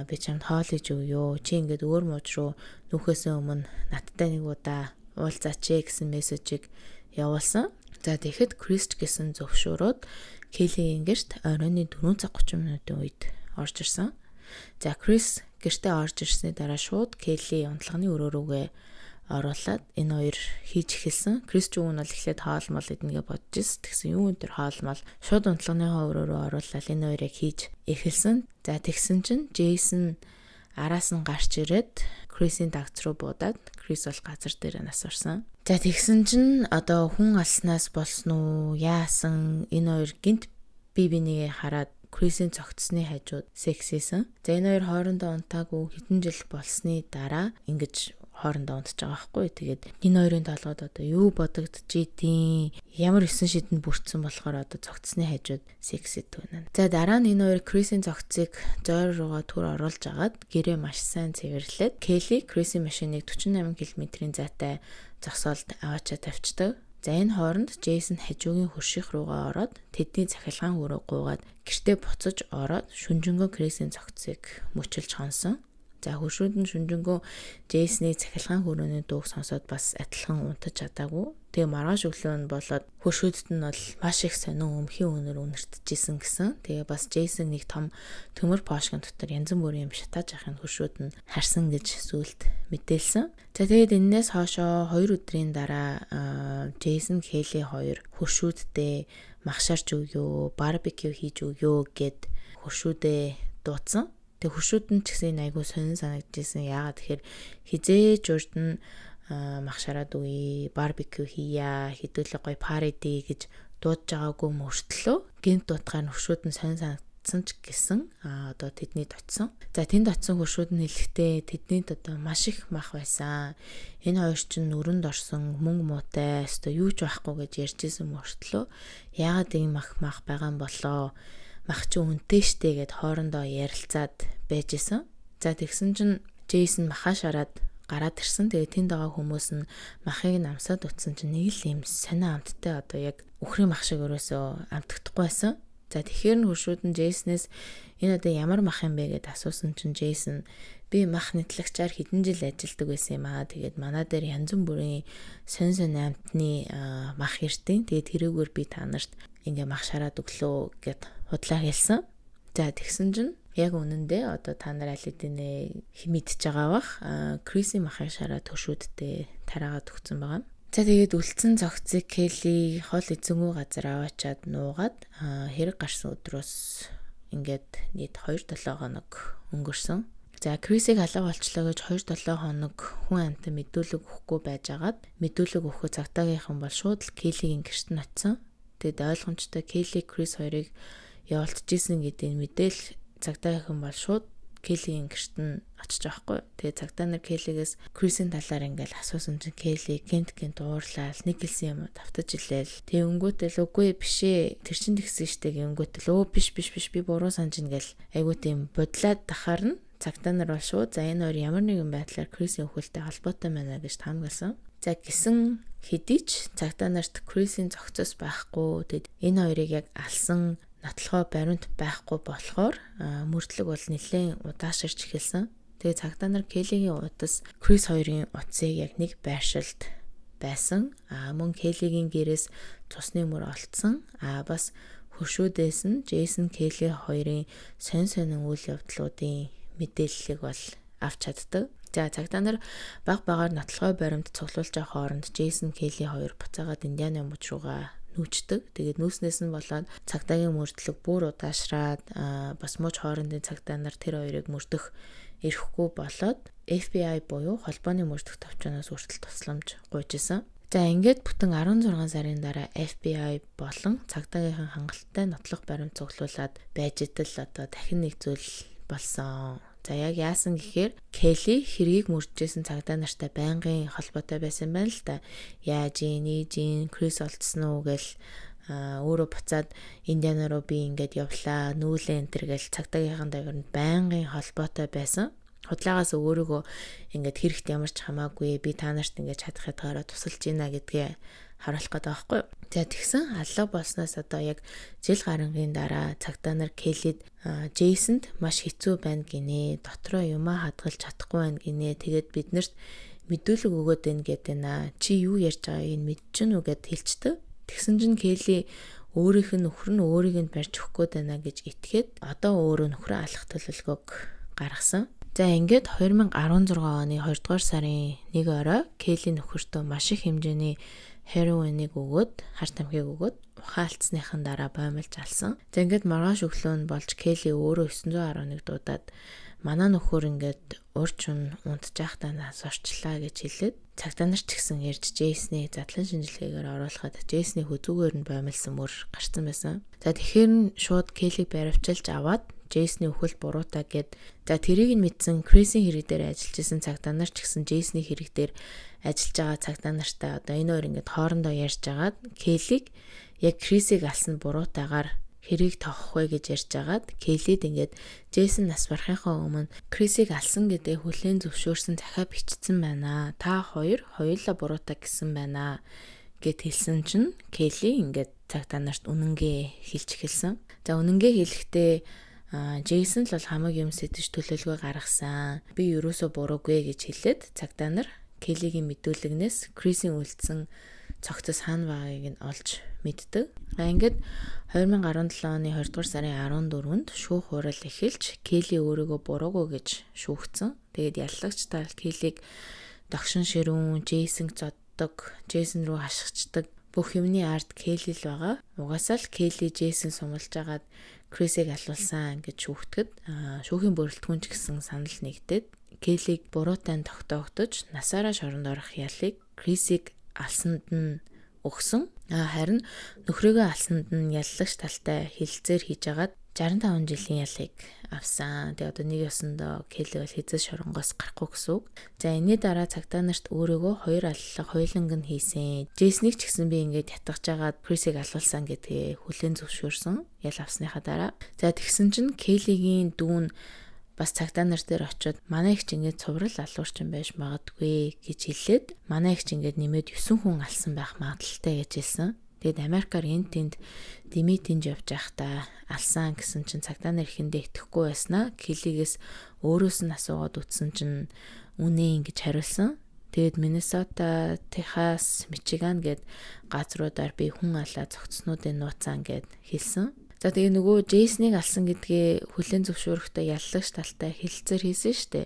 Би чамд хоол иж өгөө. Чи ингээд өөр мууж руу нүүхээсээ өмнө надтай нэг удаа уулзаач гэсэн мессежийг явуулсан. За тэгэхэд Крис гэсэн зөвшөөрөөд Келлигийн гэрт оройны 4 цаг 30 минутын үед орж ирсэн. За Крис гэртээ орж ирсний дараа шууд Келли унтлагын өрөө рүүгээ оруулаад энэ хоёр хийж эхэлсэн. Крис ч үн бол эхлээд хоолмол эднгээ бодож ирсэн. Тэгсэн юу энэ төр хоолмол шууд унтлагынхаа өрөө рүү оруулаад энэ хоёрыг хийж эхэлсэн. За тэгсэн чинь Джейсон араас нь гарч ирээд Крисийн дагц руу буудаад Крис бол газар дээр насварсан. За тэгсэн чинь одоо хүн алснаас болсон уу? Яасан? Энэ хоёр гинт бие бинийгээ хараад Крисийн цогцсны хажууд сексийсэн. За энэ хоёр хоорондоо унтаагүй хэдэн жил болсны дараа ингэж хоорондоо унтж байгаа байхгүй. Тэгээд энэ хоёрын толгойд одоо юу бодогдож идэв? Ямар 9 шидэнд бүрдсэн болохоор одоо цогцсны хажууд сексэд байна. За дараа нь энэ хоёр Крисийн цогцыг зойр руугаа түр оруулж агаад гэрээ маш сайн цэвэрлээд Келли Крисийн машиныг 48 км-ийн зайтай зогсоолд аваачаа тавьчихдаг. За энэ хооронд Джейсон хажуугийн хөрших руугаа ороод тэдний цахилгаан өрөө гуугаад гэртээ буцаж ороод шүнжэнгөө Крисийн цогцыг мөчөлж хонсон. За хөршүүд нь шүнжэнгөө Джейсний цахилгаан хөрөөний дууг сонсоод бас адилхан унтаж чадаагүй. Тэгээ маргааш өглөө нь болоод хөршүүдэд нь бол маш их сонин өмхийн үнээр үнэртжсэн гэсэн. Тэгээ бас Джейсон нэг том төмөр пошгон дотор янз бүрийн юм шатааж авахын хөршүүд нь харсан гэж сүулт мэдээлсэн. За тэгээд энэс хоошоо 2 өдрийн дараа Джейсон Келли хоёр хөршүүддээ махшаарч өгөө, барбекю хийж өгөө гэд хөршүүдээ дуудсан. Тэг хөршүүд нь ч гэсэн айгүй сонин санагдчихсэн. Яагаад тэгэхээр хизээж урд нь махшараад үе, барбекю хийя, хэдүүлээ гоё парти гэж дуудаж байгаагүй мөртлөө гинт дуудахаар хөршүүд нь сонин санагдсан ч гэсэн одоо тэднийд очсон. За тэнд очсон хөршүүд нь хэлэхдээ тэднийд одоо маш их мах байсан. Энэ хоёр чинь нүрэнд орсон мөнгө муутай, өстой юу ч байхгүй гэж ярьжсэн мөртлөө яагаад ийм мах байгаа юм болоо? Мах чи үнэтэй штэ гэд хоорондоо ярилцаад байж исэн. За тэгсэн чинь Джейсон махаа шараад гараад ирсэн. Тэгээ тэнд байгаа хүмүүс нь махыг намсаад утсан чинь нэг л юм сонио амттай одоо яг үхрийн мах шиг өрөөсөө амтагдахгүй байсан. За тэгэхээр нь хөршүүд нь Джейснээс энэ одоо ямар мах юм бэ гэд асуусан чинь Джейсон би мах нэтлагчаар хэдэн жил ажилладаг байсан юм аа. Тэгээд манай дээр янз бүрийн сонин амтны мах ирдیں۔ Тэгээд тэрүүгээр би та нарт ингээ мах шараад өглөө гэд худлаа хэлсэн. За тэгсэн чинь яг үнэндээ одоо та нар аль хэдийнэ мэдчихэж байгаа бах. Криси махыг шараад хөршүүддээ тараагаад өгсөн байгаа. За тэгээд үлдсэн цогцыг Келли хол эзэнгүү газар аваачаад нуугаад хэрэг гарсан өдрөөс ингээд нийт 2-7 хоног өнгөрсөн. За Крисийг алга болчлоо гэж 2-7 хоног хүн амтан мэдүүлэг өгөхгүй байжгаад мэдүүлэг өгөх цагтаагийнхан бол шууд л Келлигийн гэрт нь очсон. Тэгэд ойлгомжтой Келли Крис хоёрыг явуулчихжсэн гэдэг мэдээл цагтаагийнхан бол шууд Келлигийн гэрт нь очиж байхгүй. Тэгээ цагтаа нар Келлигээс Крисийн талаар ингээл асуусан чинь Келли гинт уурлал нэг хэлсэн юм давтаж илээл. Тэгээ өнгөтэй л үгүй бишээ тэр чин тэгсэн штэ гингөтэй л биш би буруу санаж ингээл айгуу тийм бодлаад дахаар нь цагтаа нар бол шууд за энэ хоёр ямар нэгэн байдлаар Крисийн өхөлтэй холбоотой байна гэж таамагласан. За гисэн хэдий ч цагтаа нарт Крисийн зохицос байхгүй. Тэгэд энэ хоёрыг яг алсан нотлохоо баримт байхгүй болохоор мөрдлөг бол нэлээд удааширч эхэлсэн. Тэгээ цагтаа нар Келлигийн утас Крис хоёрын утсыг яг нэг байршилд байсан. Мөн Келлигийн гэрээс цусны мөр олцсон. Бас хөршүүдээс нь Джейсон Келли хоёрын сонин үйл явдлуудын мэдээллийг бол авч чаддаг. За цагтаа нар баг багаар нотлохоо баримт цуглуулж байгаа хооронд Джейсон Келли хоёр буцаагаад Индианы мужид руугаа нүүждэг. Тэгээд нүүснээс нь болоод цагтаагийн мөрдлөг бүр удаашраад бас мууч хоорондын цагтаа нар тэр хоёрыг мөрдөх ирэхгүй болоод FBI буюу холбооны мөрдөх товчоноос хүртэл тусламж гуйж исэн. За ингээд бүтэн 16 сарын дараа FBI болон цагтаагийнхан хангалттай нотлох баримт цуглуулад байж идэл одоо дахин нэг зүйл болсон. За яг яасан гэхээр Келли хэргийг мөрдөжсэн цагдаа нартай байнгын холбоотой байсан байна л да. Яаж ийн Крис олдсон уу гэл өөрөө буцаад Индиана руу би ингээд явлаа нүүлээ энтер гэл цагдаагийнхан дагавар байнгын холбоотой байсан. Худлаагаас өөрийгөө ингээд хэрэгт ямар ч хамаагүй би та нарт ингээд чадах ятгаараа тусалж ийна гэдгээ харуулах гэдэг байхгүй. За тэгсэн алга болсноос одоо яг жил гарангийн дараа цагтаа нар Келлид Джейсонд маш хэцүү байна гинэ. Дотроо юмаа хадгалж чадахгүй байна гинэ. Тэгээд биднэрт мэдүүлэг өгөөд байна гэдэг наа. Чи юу ярьж байгааг нь мэдчихүн үү гэд хэлчихдэг. Тэгсэн чинь Келли өөрийнх нь нөхөр нь өөрийг нь барьж өгөх гээд байна гэж итгээд одоо өөрөө нөхрөө алах төлөвлөгөөг гаргасан. За ингээд 2016 оны 2 дугаар сарын 1 орой Келли нөхөртөө маш их хэмжээний хероиныг өгөөд харт амхийг өгөөд ухаан алдсныхан дараа боомлж алсан. За ингээд маргааш өглөө нь болж Келли өөрөө 911 дуудаад манай нөхөр ингээд урьдчун унтчих та нас орчлаа гэж хэлээд цагтаа нар ч гэсэн ярьж Джейсний задлан шинжилгээгээр оруулахад Джейсний хөдөөгээр нь боомлсон мөр гарсан байсан. За тэгэхээр нь шууд Келлиг баривчилж аваад Джейсний өхөл буруутай гэд за тэрийг нь мэдсэн Крисийн хэрэг дээр ажиллаж исэн цагтаа нар ч гэсэн Джейсний хэрэг дээр ажиллаж байгаа цагтаа нартай одоо энэ хоёр ингээд хоорондоо ярьж агаад Келлиг яг Крисийг алсан буруутайгаар хэрийг тоохох вэ гэж ярьж агаад Келлид ингээд Джейсон нас барахынхаа өмнө Крисийг алсан гэдэг хүлээн зөвшөөрсөн захиа бичсэн байна. Та хоёр хоёулаа буруутай гэсэн байна гэд хэлсэн чинь Келли ингээд цагтаа нарт үнэнгээ хэлж эхэлсэн. За үнэнгээ хэлэхдээ Джейсон л бол хамаг юм сэтэж төлөвлөгөө гаргасан. Би ерөөсөө буруугүй гэж хэлээд цагдаа нар Келлигийн мэдүүлэгнээс Крисийн үлдсэн цогцос хаана байгааг нь олж мэддэг. Ингээд 2017 оны 2 дугаар сарын 14-нд шүүх хурал эхэлж Келли өөрийгөө буруугүй гэж шүүгцэн. Тэгээд яллагчдаа Келлиг догшин ширүүн, Джейсон зоддог, Джейсон руу хашгичдаг бүх юмны ард Келли л байгаа. Угаасаа л Келли Джейсон сумалж агаад Крисийг алуулсан гэж шүүхтгэд шүүхийн бүрэлдэхүүн ч гэсэн санал нэгдээд Келлиг буруутай тогтоогдож насаараа шоронд орох ялыг Крисийг алсанд нь өгсөн. Харин нөхрийгөө алсанд нь яллагч талтай хилцээр хийж агаад 65 жилийн ялыг авсан. Тэгээ одоо нэг ёсондоо Келли бол хэзээ шоронгоос гарахгүй гэсэн үг. За энэний дараа цагдаа нарт өөрийгөө хоёр аллах хойлонг нь хийсэн. Джейснийг ч гэсэн би ингээд ятгахж агаад Крисийг алуулсан гэдгээ хүлээн зөвшөөрсөн. Ял авсныхаа дараа. За тэгсэн чинь Келлигийн дүүн бас цагдаа нар дээр очиод манай их ч ингээд цуврал алуурчин байж магадгүй гэж хэлээд манай их ч ингээд нэмээд 9 хүн алсан байх магадaltaй гэж хэлсэн. Тэгэд Америкаар энэ тэнд димитинж явж байхдаа алсан гэсэн чинь цагдаа нар ихэндээ итгэхгүй байснаа. Келлигээс өөрөөс нь асуугаад үтсэн чинь үнэ ингэж хариулсан. Тэгэд Миннесота, Техас, Мичиган гэд газруудаар би хүн алаа зогцснуудын нууцаан гэд хэлсэн. За тэгээ нөгөө Джейснийг алсан гэдгээ хүлээн зөвшөөрөхдөө яллагч талтай хэлэлцээр хийсэн штэ.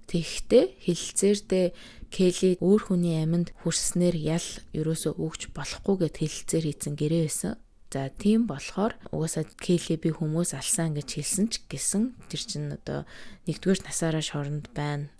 Тэгэхдээ хэлэлцээрдээ Келли өөр хүний амьд хүрснээр ял ерөөсөө өгч болохгүй гэд хэлэлцээр хийсэн гэрээ байсан. За тийм болохоор угаасаа Келли би хүмүүс алсан гэж хэлсэн ч гэсэн тэр чинь одоо нэгдүгээр насаараа шоронд байна.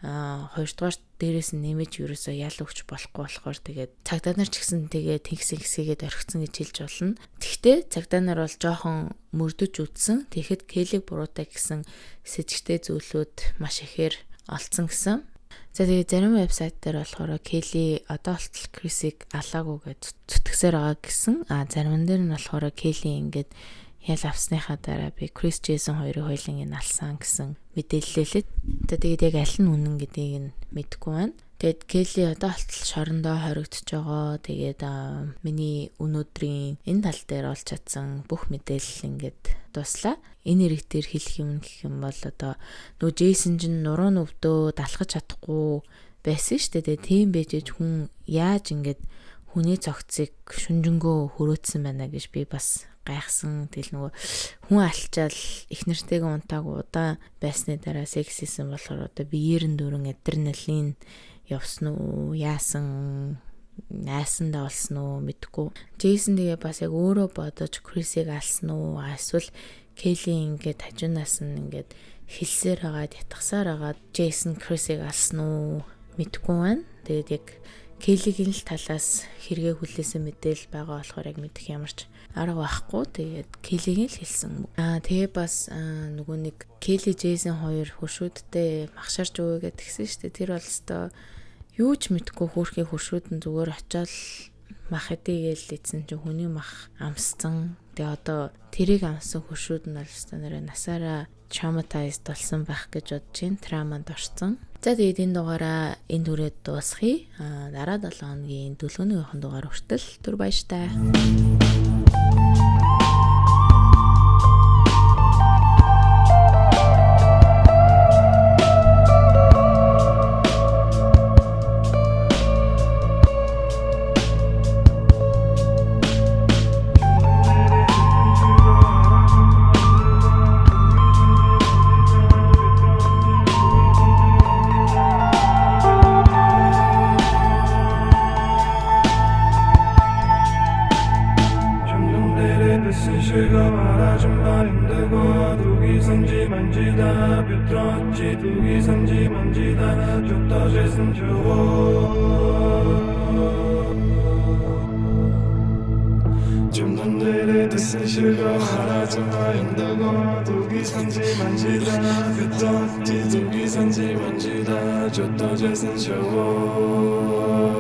Хоёрдугаар дээрээс нь нэмэж ерөөсөө ял өгч болохгүй болохоор тэгээд цагдаа нар ч гэсэн тэгээд тэгсгээд орхицсан гэж хэлж болно. Тэгтээ цагдаа нар бол жоохон мөрдөж үтсэн. Тэгэхэд Келлиг буруутай гэсэн сэжигтэй зүйлүүд маш ихээр олцсон гэсэн. За тэгээд зарим вебсайт дээр болохоор Келли одоо болтол Крисийг алаагүй гэж зүтгэсээр байгаа гэсэн. Зарим дээр нь болохоор Келли ингээд ял авсныхаа дараа би Крис Джейсон хоёрын хойлоныг алсан гэсэн мэдээлэлээ. Тэгээд яг аль нь үнэн гэдгийг нь мэдэхгүй байна. Тэгээд Келли одоо болтол шорондоо хоригдож байгаа. Тэгээд миний өнөөдрийн энэ тал дээр олж чадсан бүх мэдээлэл ингээд дуслаа. Энэ хэрэг дээр хэлэх юм гэх юм бол одоо нөгөө Джейсон чинь нуруу нүвдөө далхаж чадахгүй байсан шүү дээ. Тийм байж хүн яаж ингээд хүний цогцыг шүнжэнгөө хөрөөдсөн байна гэж би бас гайхсан. Тэгэл нөгөө хүн алчаал их нэртэйгээ унтаагүй удаан байсны дараа секс хийсэн болохоор одоо биеэр нь дөрөн адреналин явсан уу, яасан, найсандаа олсон уу мэдэхгүй. Джейсон тэгээ бас яг өөрөө бодож Крисийг алсан уу, эсвэл Келли ингээд хажуунаас нь ингээд хэлсээр хагаад ятгасаар хагаад Джейсон Крисийг алсан уу мэдэхгүй байна. Тэгээд яг Келлигийн л талаас хэрэгээ хүлээсэн мэдээл байгаа болохоор яг мэдэх ямарч арга байхгүй. Тэгээд Келлигийн л хэлсэн. Тэгээ бас нөгөө нэг Келли Джейсон хоёр хуршүүдтэй махшарч өгөө гэдгсэн шүү дээ. Тэр бол өстой юу ч мэдгүй хөөрхий хуршүүд нь зүгээр очиод мах эдийгээл ийдсэн чинь хүний мах амсцсан. Тэгээ одоо тэрийг амсан хуршүүд нь бол өстой нэрээ насаараа traumatized болсон байх гэж бодож ин травманд орсон. За тэгээд энэ дугаараа энэ түрээд дуусгая. Дараа 7 хоногийн дөлгөөний дугаар хүртэл түр баяртай. 줬다 재선 쇼